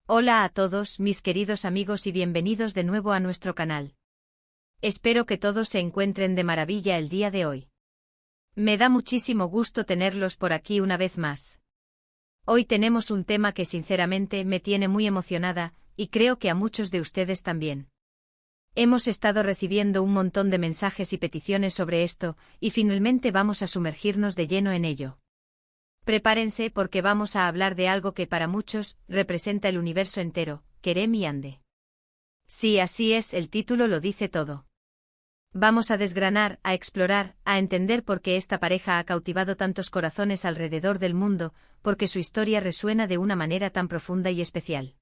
Hola a todos, mis queridos amigos, y bienvenidos de nuevo a nuestro canal. Espero que todos se encuentren de maravilla el día de hoy. Me da muchísimo gusto tenerlos por aquí una vez más. Hoy tenemos un tema que sinceramente me tiene muy emocionada, y creo que a muchos de ustedes también. Hemos estado recibiendo un montón de mensajes y peticiones sobre esto, y finalmente vamos a sumergirnos de lleno en ello. Prepárense porque vamos a hablar de algo que para muchos representa el universo entero, Kerem y Ande. Sí, así es, el título lo dice todo. Vamos a desgranar, a explorar, a entender por qué esta pareja ha cautivado tantos corazones alrededor del mundo, porque su historia resuena de una manera tan profunda y especial.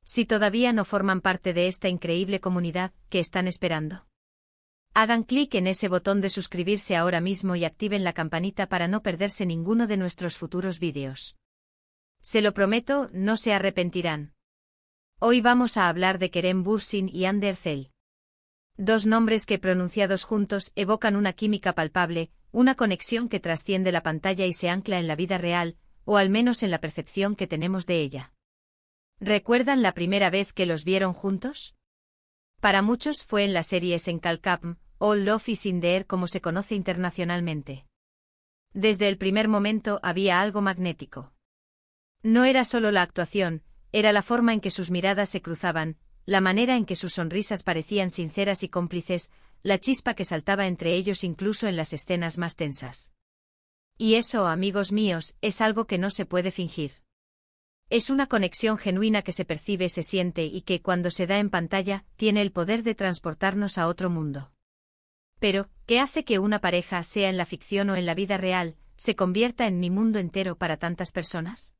Si todavía no forman parte de esta increíble comunidad, ¿qué están esperando? Hagan clic en ese botón de suscribirse ahora mismo y activen la campanita para no perderse ninguno de nuestros futuros vídeos. Se lo prometo, no se arrepentirán. Hoy vamos a hablar de Kerem Bürsin y Hande Erçel. Dos nombres que pronunciados juntos evocan una química palpable, una conexión que trasciende la pantalla y se ancla en la vida real, o al menos en la percepción que tenemos de ella. ¿Recuerdan la primera vez que los vieron juntos? Para muchos fue en la serie Senkalkapm, All Love is in the Air como se conoce internacionalmente. Desde el primer momento había algo magnético. No era solo la actuación, era la forma en que sus miradas se cruzaban, la manera en que sus sonrisas parecían sinceras y cómplices, la chispa que saltaba entre ellos incluso en las escenas más tensas. Y eso, amigos míos, es algo que no se puede fingir. Es una conexión genuina que se percibe, se siente y que, cuando se da en pantalla, tiene el poder de transportarnos a otro mundo. Pero, ¿qué hace que una pareja, sea en la ficción o en la vida real, se convierta en mi mundo entero para tantas personas?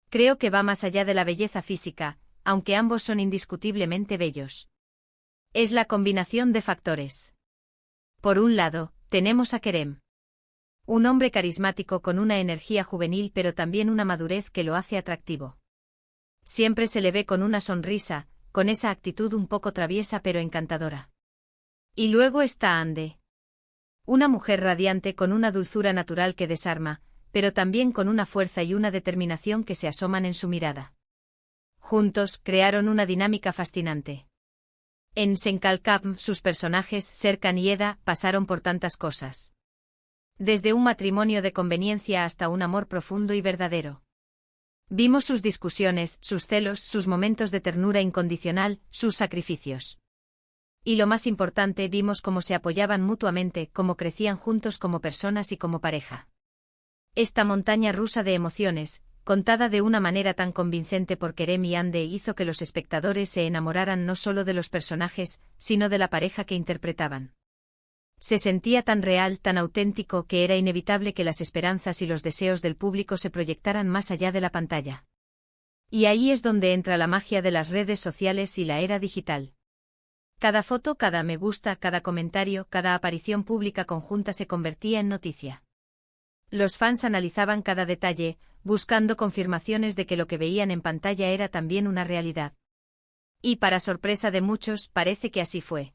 Creo que va más allá de la belleza física, aunque ambos son indiscutiblemente bellos. Es la combinación de factores. Por un lado, tenemos a Kerem. Un hombre carismático con una energía juvenil pero también una madurez que lo hace atractivo. Siempre se le ve con una sonrisa, con esa actitud un poco traviesa pero encantadora. Y luego está Hande. Una mujer radiante con una dulzura natural que desarma, pero también con una fuerza y una determinación que se asoman en su mirada. Juntos crearon una dinámica fascinante. En Senkalkapm sus personajes, Serkan y Eda, pasaron por tantas cosas. Desde un matrimonio de conveniencia hasta un amor profundo y verdadero. Vimos sus discusiones, sus celos, sus momentos de ternura incondicional, sus sacrificios. Y lo más importante, vimos cómo se apoyaban mutuamente, cómo crecían juntos como personas y como pareja. Esta montaña rusa de emociones, contada de una manera tan convincente por Kerem y Hande, hizo que los espectadores se enamoraran no solo de los personajes, sino de la pareja que interpretaban. Se sentía tan real, tan auténtico, que era inevitable que las esperanzas y los deseos del público se proyectaran más allá de la pantalla. Y ahí es donde entra la magia de las redes sociales y la era digital. Cada foto, cada me gusta, cada comentario, cada aparición pública conjunta se convertía en noticia. Los fans analizaban cada detalle, buscando confirmaciones de que lo que veían en pantalla era también una realidad. Y para sorpresa de muchos, parece que así fue.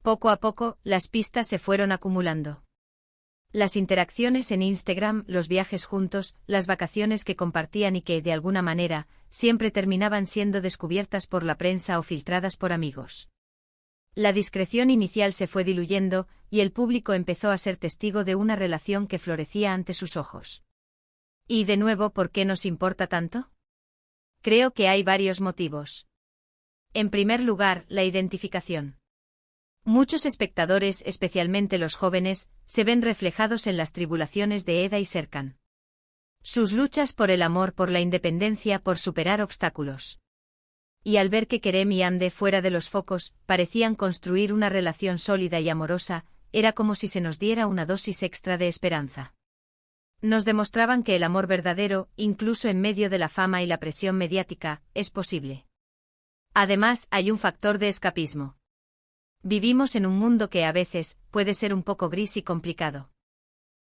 Poco a poco, las pistas se fueron acumulando. Las interacciones en Instagram, los viajes juntos, las vacaciones que compartían y que, de alguna manera, siempre terminaban siendo descubiertas por la prensa o filtradas por amigos. La discreción inicial se fue diluyendo, y el público empezó a ser testigo de una relación que florecía ante sus ojos. Y de nuevo, ¿por qué nos importa tanto? Creo que hay varios motivos. En primer lugar, la identificación. Muchos espectadores, especialmente los jóvenes, se ven reflejados en las tribulaciones de Eda y Serkan. Sus luchas por el amor, por la independencia, por superar obstáculos. Y al ver que Kerem y Hande, fuera de los focos, parecían construir una relación sólida y amorosa, era como si se nos diera una dosis extra de esperanza. Nos demostraban que el amor verdadero, incluso en medio de la fama y la presión mediática, es posible. Además, hay un factor de escapismo. Vivimos en un mundo que a veces puede ser un poco gris y complicado.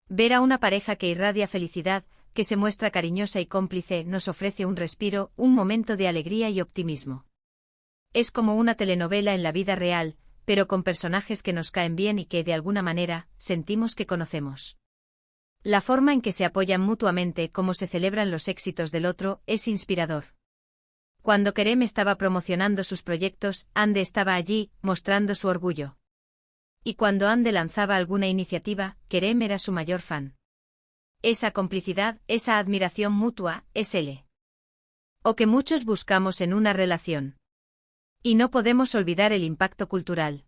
Ver a una pareja que irradia felicidad, que se muestra cariñosa y cómplice, nos ofrece un respiro, un momento de alegría y optimismo. Es como una telenovela en la vida real, pero con personajes que nos caen bien y que, de alguna manera, sentimos que conocemos. La forma en que se apoyan mutuamente, cómo se celebran los éxitos del otro, es inspirador. Cuando Kerem estaba promocionando sus proyectos, Ande estaba allí, mostrando su orgullo. Y cuando Ande lanzaba alguna iniciativa, Kerem era su mayor fan. Esa complicidad, esa admiración mutua, es o que muchos buscamos en una relación. Y no podemos olvidar el impacto cultural.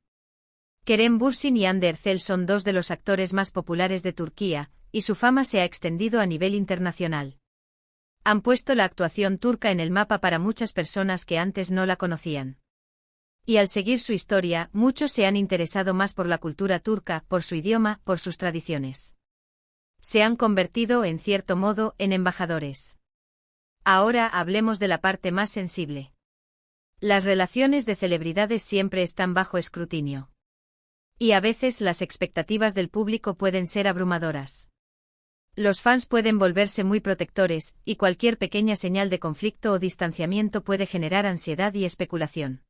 Kerem Bürsin y Hande Erçel son dos de los actores más populares de Turquía, y su fama se ha extendido a nivel internacional. Han puesto la actuación turca en el mapa para muchas personas que antes no la conocían. Y al seguir su historia, muchos se han interesado más por la cultura turca, por su idioma, por sus tradiciones. Se han convertido, en cierto modo, en embajadores. Ahora hablemos de la parte más sensible. Las relaciones de celebridades siempre están bajo escrutinio. Y a veces las expectativas del público pueden ser abrumadoras. Los fans pueden volverse muy protectores, y cualquier pequeña señal de conflicto o distanciamiento puede generar ansiedad y especulación.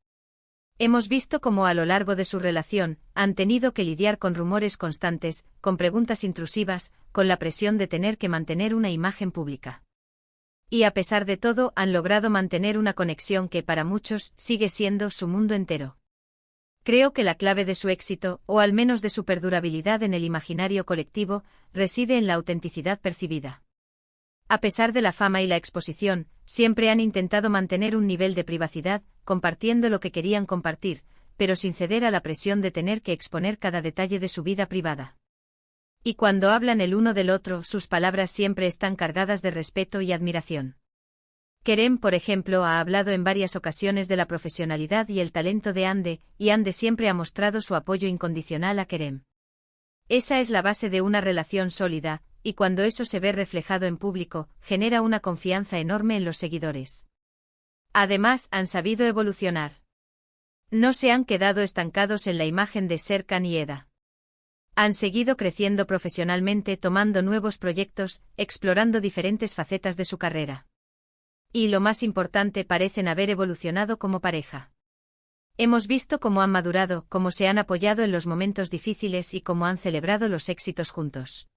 Hemos visto cómo a lo largo de su relación, han tenido que lidiar con rumores constantes, con preguntas intrusivas, con la presión de tener que mantener una imagen pública. Y a pesar de todo, han logrado mantener una conexión que para muchos sigue siendo su mundo entero. Creo que la clave de su éxito, o al menos de su perdurabilidad en el imaginario colectivo, reside en la autenticidad percibida. A pesar de la fama y la exposición, siempre han intentado mantener un nivel de privacidad, compartiendo lo que querían compartir, pero sin ceder a la presión de tener que exponer cada detalle de su vida privada. Y cuando hablan el uno del otro, sus palabras siempre están cargadas de respeto y admiración. Kerem, por ejemplo, ha hablado en varias ocasiones de la profesionalidad y el talento de Hande, y Hande siempre ha mostrado su apoyo incondicional a Kerem. Esa es la base de una relación sólida, y cuando eso se ve reflejado en público, genera una confianza enorme en los seguidores. Además, han sabido evolucionar. No se han quedado estancados en la imagen de Serkan y Eda. Han seguido creciendo profesionalmente, tomando nuevos proyectos, explorando diferentes facetas de su carrera. Y lo más importante, parecen haber evolucionado como pareja. Hemos visto cómo han madurado, cómo se han apoyado en los momentos difíciles y cómo han celebrado los éxitos juntos.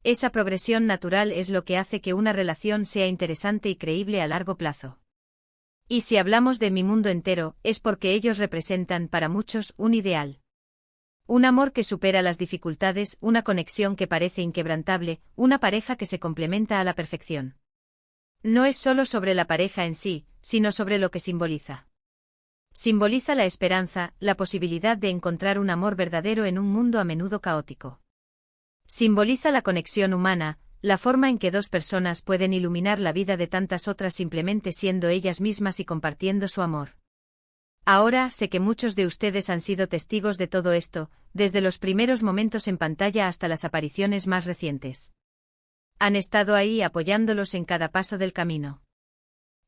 Esa progresión natural es lo que hace que una relación sea interesante y creíble a largo plazo. Y si hablamos de mi mundo entero, es porque ellos representan para muchos un ideal. Un amor que supera las dificultades, una conexión que parece inquebrantable, una pareja que se complementa a la perfección. No es solo sobre la pareja en sí, sino sobre lo que simboliza. Simboliza la esperanza, la posibilidad de encontrar un amor verdadero en un mundo a menudo caótico. Simboliza la conexión humana, la forma en que dos personas pueden iluminar la vida de tantas otras simplemente siendo ellas mismas y compartiendo su amor. Ahora sé que muchos de ustedes han sido testigos de todo esto, desde los primeros momentos en pantalla hasta las apariciones más recientes. Han estado ahí apoyándolos en cada paso del camino.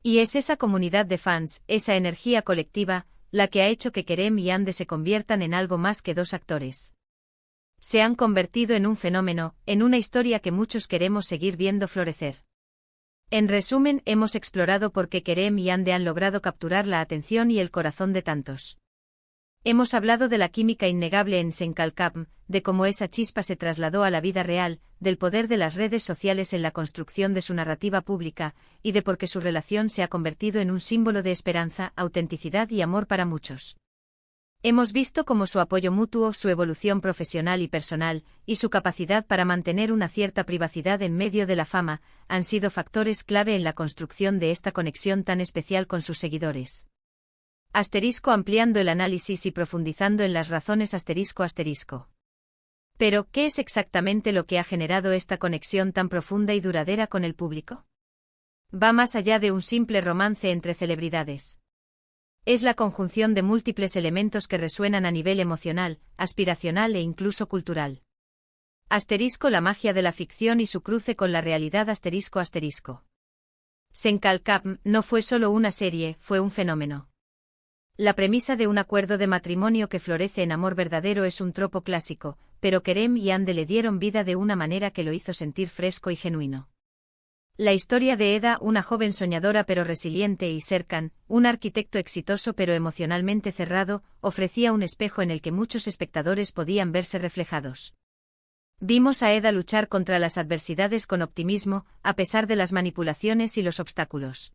Y es esa comunidad de fans, esa energía colectiva, la que ha hecho que Kerem y Hande se conviertan en algo más que dos actores. Se han convertido en un fenómeno, en una historia que muchos queremos seguir viendo florecer. En resumen, hemos explorado por qué Kerem y Hande han logrado capturar la atención y el corazón de tantos. Hemos hablado de la química innegable en Senkalkam, de cómo esa chispa se trasladó a la vida real, del poder de las redes sociales en la construcción de su narrativa pública, y de por qué su relación se ha convertido en un símbolo de esperanza, autenticidad y amor para muchos. Hemos visto cómo su apoyo mutuo, su evolución profesional y personal, y su capacidad para mantener una cierta privacidad en medio de la fama, han sido factores clave en la construcción de esta conexión tan especial con sus seguidores. Ampliando el análisis y profundizando en las razones ***. Pero, ¿qué es exactamente lo que ha generado esta conexión tan profunda y duradera con el público? Va más allá de un simple romance entre celebridades. Es la conjunción de múltiples elementos que resuenan a nivel emocional, aspiracional e incluso cultural. La magia de la ficción y su cruce con la realidad ***. Senkalkam no fue solo una serie, fue un fenómeno. La premisa de un acuerdo de matrimonio que florece en amor verdadero es un tropo clásico, pero Kerem y Hande le dieron vida de una manera que lo hizo sentir fresco y genuino. La historia de Eda, una joven soñadora pero resiliente, y Serkan, un arquitecto exitoso pero emocionalmente cerrado, ofrecía un espejo en el que muchos espectadores podían verse reflejados. Vimos a Eda luchar contra las adversidades con optimismo, a pesar de las manipulaciones y los obstáculos.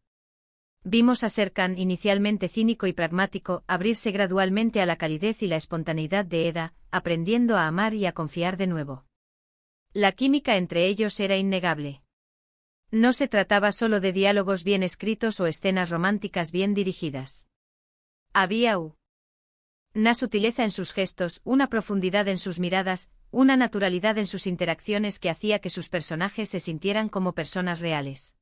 Vimos a Serkan, inicialmente cínico y pragmático, abrirse gradualmente a la calidez y la espontaneidad de Eda, aprendiendo a amar y a confiar de nuevo. La química entre ellos era innegable. No se trataba solo de diálogos bien escritos o escenas románticas bien dirigidas. Había una sutileza en sus gestos, una profundidad en sus miradas, una naturalidad en sus interacciones que hacía que sus personajes se sintieran como personas reales.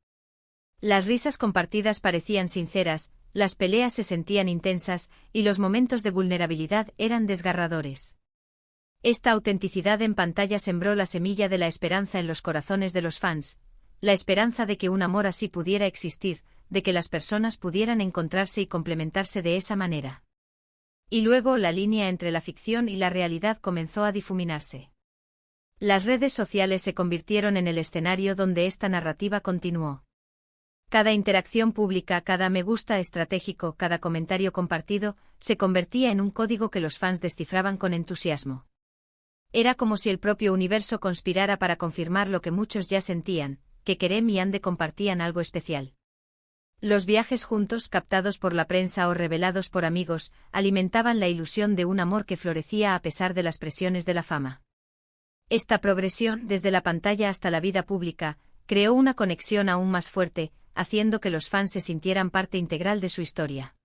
Las risas compartidas parecían sinceras, las peleas se sentían intensas, y los momentos de vulnerabilidad eran desgarradores. Esta autenticidad en pantalla sembró la semilla de la esperanza en los corazones de los fans, la esperanza de que un amor así pudiera existir, de que las personas pudieran encontrarse y complementarse de esa manera. Y luego la línea entre la ficción y la realidad comenzó a difuminarse. Las redes sociales se convirtieron en el escenario donde esta narrativa continuó. Cada interacción pública, cada me gusta estratégico, cada comentario compartido, se convertía en un código que los fans descifraban con entusiasmo. Era como si el propio universo conspirara para confirmar lo que muchos ya sentían, que Kerem y Hande compartían algo especial. Los viajes juntos, captados por la prensa o revelados por amigos, alimentaban la ilusión de un amor que florecía a pesar de las presiones de la fama. Esta progresión, desde la pantalla hasta la vida pública, creó una conexión aún más fuerte, haciendo que los fans se sintieran parte integral de su historia.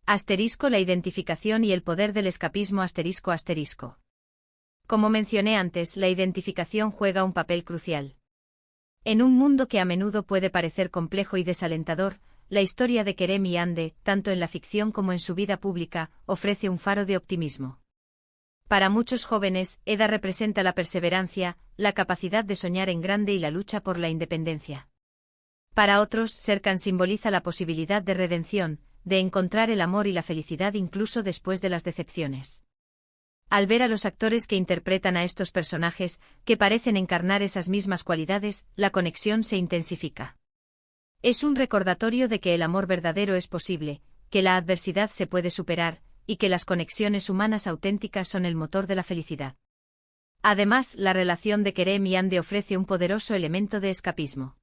La identificación y el poder del escapismo. Como mencioné antes, la identificación juega un papel crucial. En un mundo que a menudo puede parecer complejo y desalentador, la historia de Kerem y Hande, tanto en la ficción como en su vida pública, ofrece un faro de optimismo. Para muchos jóvenes, Eda representa la perseverancia, la capacidad de soñar en grande y la lucha por la independencia. Para otros, Serkan simboliza la posibilidad de redención, de encontrar el amor y la felicidad incluso después de las decepciones. Al ver a los actores que interpretan a estos personajes, que parecen encarnar esas mismas cualidades, la conexión se intensifica. Es un recordatorio de que el amor verdadero es posible, que la adversidad se puede superar, y que las conexiones humanas auténticas son el motor de la felicidad. Además, la relación de Kerem y Hande ofrece un poderoso elemento de escapismo.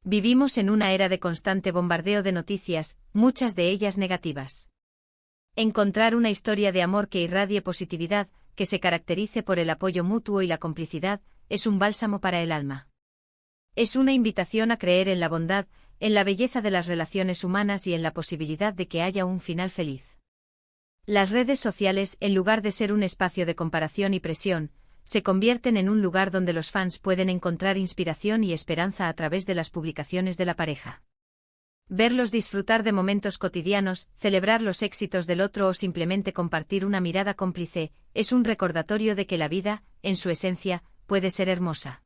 Vivimos en una era de constante bombardeo de noticias, muchas de ellas negativas. Encontrar una historia de amor que irradie positividad, que se caracterice por el apoyo mutuo y la complicidad, es un bálsamo para el alma. Es una invitación a creer en la bondad, en la belleza de las relaciones humanas y en la posibilidad de que haya un final feliz. Las redes sociales, en lugar de ser un espacio de comparación y presión, se convierten en un lugar donde los fans pueden encontrar inspiración y esperanza a través de las publicaciones de la pareja. Verlos disfrutar de momentos cotidianos, celebrar los éxitos del otro o simplemente compartir una mirada cómplice, es un recordatorio de que la vida, en su esencia, puede ser hermosa.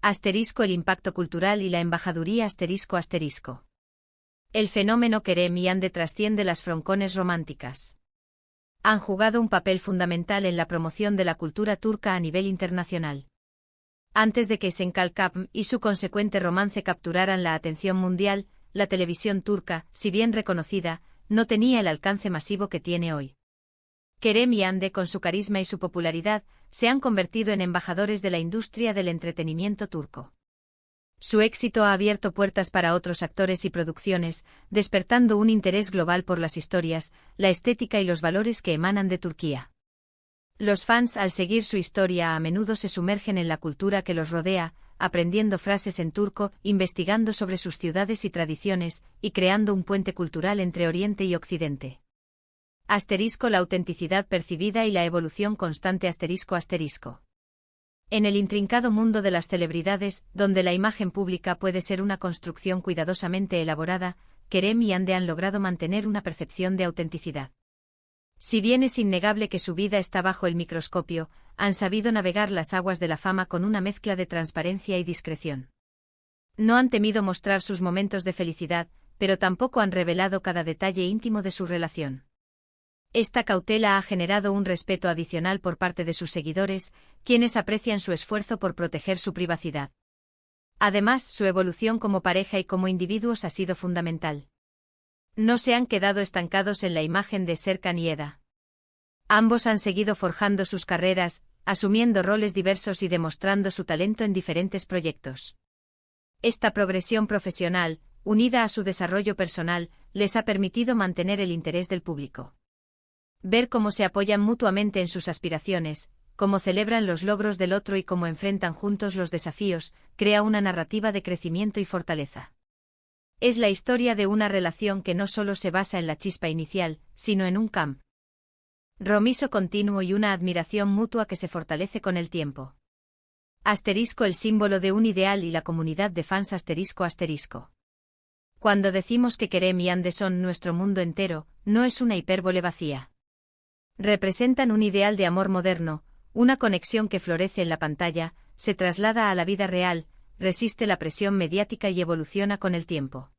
El impacto cultural y la embajaduría. El fenómeno Kerem y Hande trasciende las froncones románticas. Han jugado un papel fundamental en la promoción de la cultura turca a nivel internacional. Antes de que Senkalkapm y su consecuente romance capturaran la atención mundial, la televisión turca, si bien reconocida, no tenía el alcance masivo que tiene hoy. Kerem y Hande, con su carisma y su popularidad, se han convertido en embajadores de la industria del entretenimiento turco. Su éxito ha abierto puertas para otros actores y producciones, despertando un interés global por las historias, la estética y los valores que emanan de Turquía. Los fans, al seguir su historia, a menudo se sumergen en la cultura que los rodea, aprendiendo frases en turco, investigando sobre sus ciudades y tradiciones, y creando un puente cultural entre Oriente y Occidente. La autenticidad percibida y la evolución constante. En el intrincado mundo de las celebridades, donde la imagen pública puede ser una construcción cuidadosamente elaborada, Kerem y Hande han logrado mantener una percepción de autenticidad. Si bien es innegable que su vida está bajo el microscopio, han sabido navegar las aguas de la fama con una mezcla de transparencia y discreción. No han temido mostrar sus momentos de felicidad, pero tampoco han revelado cada detalle íntimo de su relación. Esta cautela ha generado un respeto adicional por parte de sus seguidores, quienes aprecian su esfuerzo por proteger su privacidad. Además, su evolución como pareja y como individuos ha sido fundamental. No se han quedado estancados en la imagen de Serkan y Eda. Ambos han seguido forjando sus carreras, asumiendo roles diversos y demostrando su talento en diferentes proyectos. Esta progresión profesional, unida a su desarrollo personal, les ha permitido mantener el interés del público. Ver cómo se apoyan mutuamente en sus aspiraciones, cómo celebran los logros del otro y cómo enfrentan juntos los desafíos, crea una narrativa de crecimiento y fortaleza. Es la historia de una relación que no solo se basa en la chispa inicial, sino en un compromiso continuo y una admiración mutua que se fortalece con el tiempo. Asterisco, el símbolo de un ideal y la comunidad de fans asterisco asterisco. Cuando decimos que Kerem y Ande son nuestro mundo entero, no es una hipérbole vacía. Representan un ideal de amor moderno, una conexión que florece en la pantalla, se traslada a la vida real, resiste la presión mediática y evoluciona con el tiempo.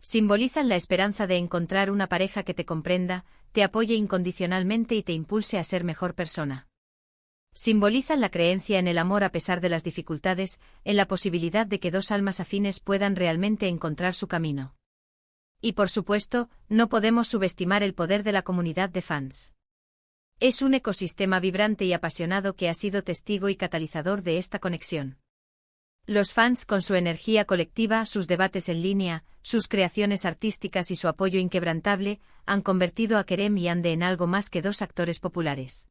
Simbolizan la esperanza de encontrar una pareja que te comprenda, te apoye incondicionalmente y te impulse a ser mejor persona. Simbolizan la creencia en el amor a pesar de las dificultades, en la posibilidad de que dos almas afines puedan realmente encontrar su camino. Y por supuesto, no podemos subestimar el poder de la comunidad de fans. Es un ecosistema vibrante y apasionado que ha sido testigo y catalizador de esta conexión. Los fans, con su energía colectiva, sus debates en línea, sus creaciones artísticas y su apoyo inquebrantable, han convertido a Kerem y Ande en algo más que dos actores populares.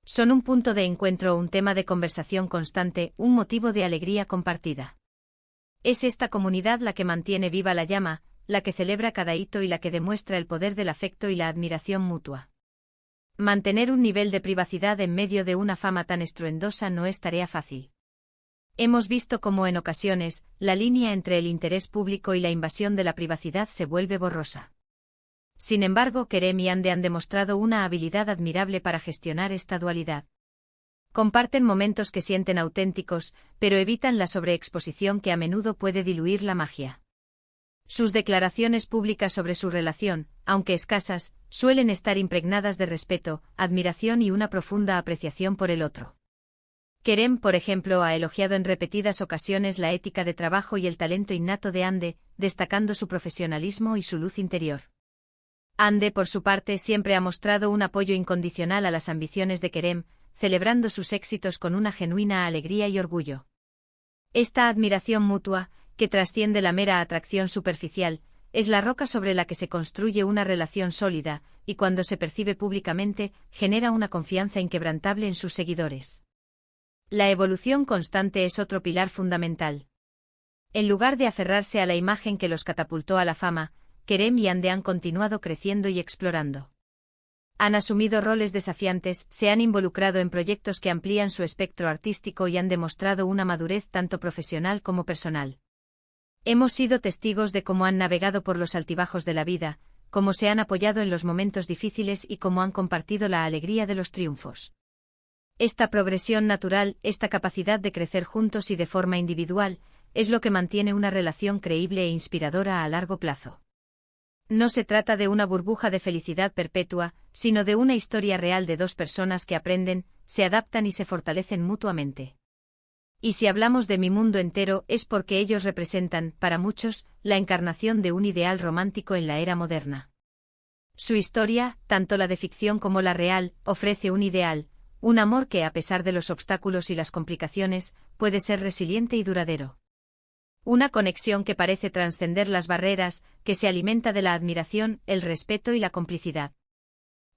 Son un punto de encuentro, un tema de conversación constante, un motivo de alegría compartida. Es esta comunidad la que mantiene viva la llama, la que celebra cada hito y la que demuestra el poder del afecto y la admiración mutua. Mantener un nivel de privacidad en medio de una fama tan estruendosa no es tarea fácil. Hemos visto cómo en ocasiones, la línea entre el interés público y la invasión de la privacidad se vuelve borrosa. Sin embargo, Kerem y Ande han demostrado una habilidad admirable para gestionar esta dualidad. Comparten momentos que sienten auténticos, pero evitan la sobreexposición que a menudo puede diluir la magia. Sus declaraciones públicas sobre su relación, aunque escasas, suelen estar impregnadas de respeto, admiración y una profunda apreciación por el otro. Kerem, por ejemplo, ha elogiado en repetidas ocasiones la ética de trabajo y el talento innato de Ande, destacando su profesionalismo y su luz interior. Ande, por su parte, siempre ha mostrado un apoyo incondicional a las ambiciones de Kerem, celebrando sus éxitos con una genuina alegría y orgullo. Esta admiración mutua, que trasciende la mera atracción superficial, es la roca sobre la que se construye una relación sólida, y cuando se percibe públicamente, genera una confianza inquebrantable en sus seguidores. La evolución constante es otro pilar fundamental. En lugar de aferrarse a la imagen que los catapultó a la fama, Kerem y Ande han continuado creciendo y explorando. Han asumido roles desafiantes, se han involucrado en proyectos que amplían su espectro artístico y han demostrado una madurez tanto profesional como personal. Hemos sido testigos de cómo han navegado por los altibajos de la vida, cómo se han apoyado en los momentos difíciles y cómo han compartido la alegría de los triunfos. Esta progresión natural, esta capacidad de crecer juntos y de forma individual, es lo que mantiene una relación creíble e inspiradora a largo plazo. No se trata de una burbuja de felicidad perpetua, sino de una historia real de dos personas que aprenden, se adaptan y se fortalecen mutuamente. Y si hablamos de mi mundo entero es porque ellos representan, para muchos, la encarnación de un ideal romántico en la era moderna. Su historia, tanto la de ficción como la real, ofrece un ideal, un amor que, a pesar de los obstáculos y las complicaciones, puede ser resiliente y duradero. Una conexión que parece trascender las barreras, que se alimenta de la admiración, el respeto y la complicidad.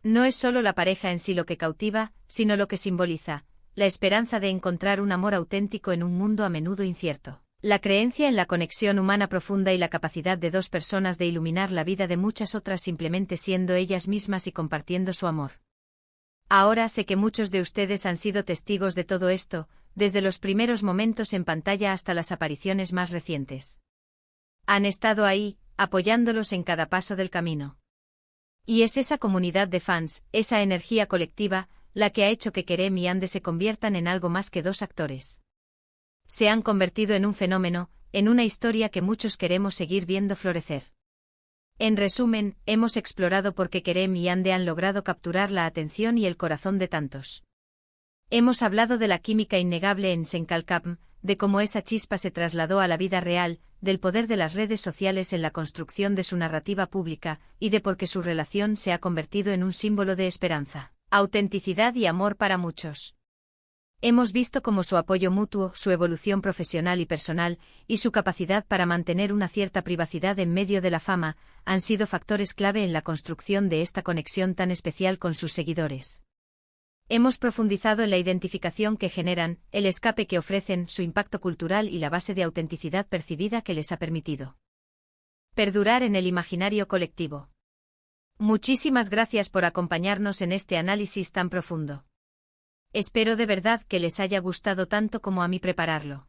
No es solo la pareja en sí lo que cautiva, sino lo que simboliza, la esperanza de encontrar un amor auténtico en un mundo a menudo incierto. La creencia en la conexión humana profunda y la capacidad de dos personas de iluminar la vida de muchas otras simplemente siendo ellas mismas y compartiendo su amor. Ahora sé que muchos de ustedes han sido testigos de todo esto, desde los primeros momentos en pantalla hasta las apariciones más recientes. Han estado ahí, apoyándolos en cada paso del camino. Y es esa comunidad de fans, esa energía colectiva, la que ha hecho que Kerem y Ande se conviertan en algo más que dos actores. Se han convertido en un fenómeno, en una historia que muchos queremos seguir viendo florecer. En resumen, hemos explorado por qué Kerem y Ande han logrado capturar la atención y el corazón de tantos. Hemos hablado de la química innegable en Senkalkapm, de cómo esa chispa se trasladó a la vida real, del poder de las redes sociales en la construcción de su narrativa pública, y de por qué su relación se ha convertido en un símbolo de esperanza, autenticidad y amor para muchos. Hemos visto cómo su apoyo mutuo, su evolución profesional y personal, y su capacidad para mantener una cierta privacidad en medio de la fama, han sido factores clave en la construcción de esta conexión tan especial con sus seguidores. Hemos profundizado en la identificación que generan, el escape que ofrecen, su impacto cultural y la base de autenticidad percibida que les ha permitido perdurar en el imaginario colectivo. Muchísimas gracias por acompañarnos en este análisis tan profundo. Espero de verdad que les haya gustado tanto como a mí prepararlo.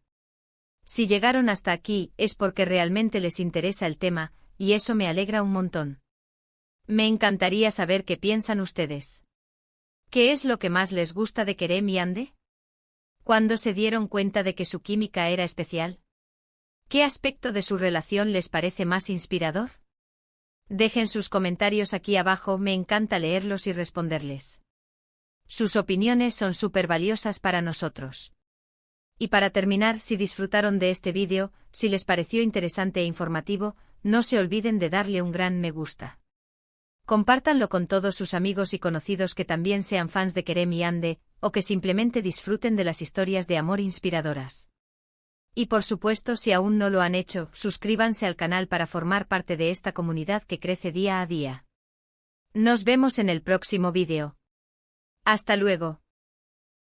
Si llegaron hasta aquí, es porque realmente les interesa el tema, y eso me alegra un montón. Me encantaría saber qué piensan ustedes. ¿Qué es lo que más les gusta de Kerem y Hande? ¿Cuándo se dieron cuenta de que su química era especial? ¿Qué aspecto de su relación les parece más inspirador? Dejen sus comentarios aquí abajo, me encanta leerlos y responderles. Sus opiniones son súper valiosas para nosotros. Y para terminar, si disfrutaron de este vídeo, si les pareció interesante e informativo, no se olviden de darle un gran me gusta. Compártanlo con todos sus amigos y conocidos que también sean fans de Kerem y Hande, o que simplemente disfruten de las historias de amor inspiradoras. Y por supuesto, si aún no lo han hecho, suscríbanse al canal para formar parte de esta comunidad que crece día a día. Nos vemos en el próximo vídeo. Hasta luego.